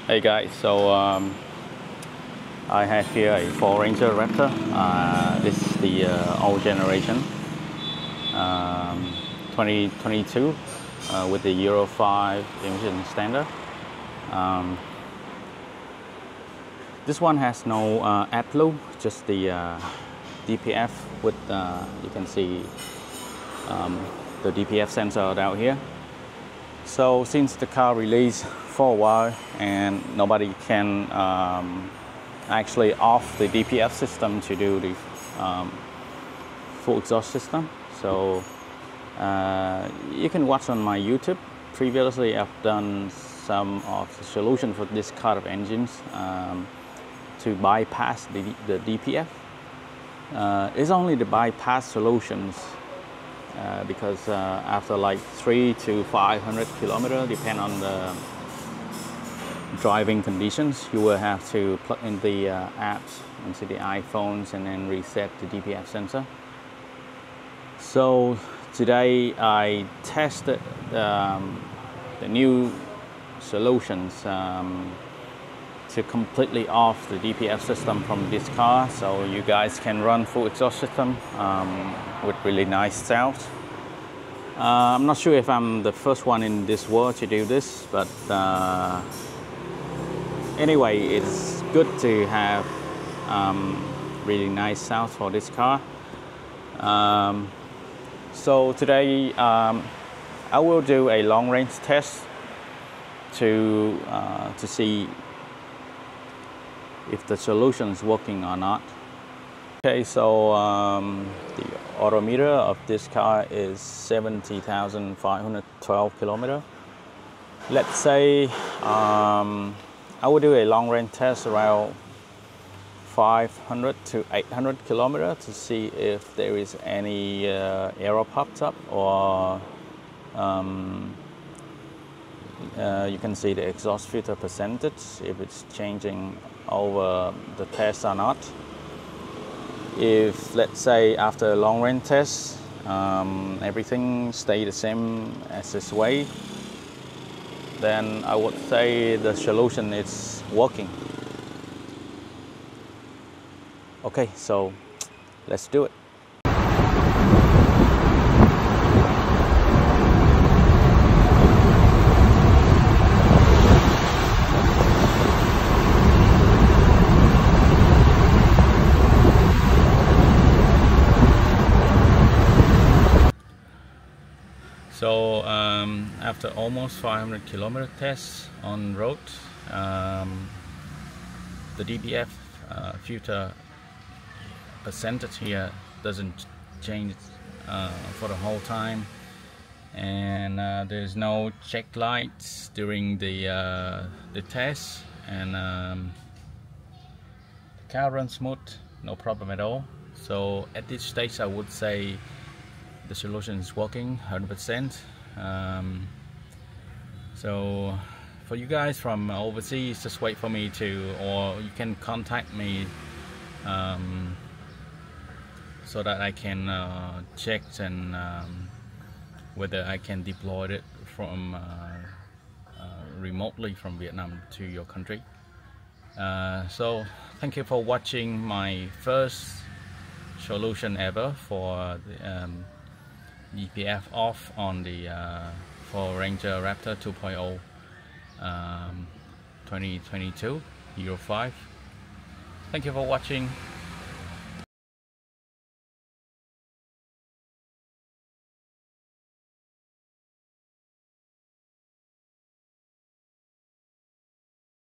Hey guys, so I have here a Ford Ranger Raptor. This is the old generation, 2022 with the Euro 5 emission standard. This one has no AdBlue, just the DPF with you can see the DPF sensor down here. So since the car released for a while and nobody can actually off the DPF system to do the full exhaust system, so you can watch on my YouTube. Previously I've done some of the solution for this kind of engines to bypass the DPF. It's only the bypass solutions because after like 300 to 500 kilometers, depend on the driving conditions, you will have to plug in the apps into the iPhones and then reset the DPF sensor. So today I tested the new solutions to completely off the DPF system from this car, so you guys can run full exhaust system with really nice sound. I'm not sure if I'm the first one in this world to do this, but anyway, it's good to have really nice sound for this car. So today I will do a long range test to see if the solution is working or not. Okay, so the odometer of this car is 70,512 kilometers. Let's say I will do a long range test around 500 to 800 kilometers to see if there is any error popped up, or you can see the exhaust filter percentage, if it's changing over the test or not. If, let's say, after a long range test, everything stay the same as this way, then I would say the solution is working. Okay, so let's do it. So after almost 500 kilometer tests on road, the DPF filter percentage here doesn't change for the whole time, and there's no check lights during the test, and the car runs smooth, no problem at all. So at this stage I would say the solution is working 100%. So for you guys from overseas, just wait for me to, or you can contact me so that I can check and whether I can deploy it from remotely from Vietnam to your country. So thank you for watching my first solution ever for the DPF off on the Ford Ranger Raptor 2.0 2022 Euro 5. Thank you for watching.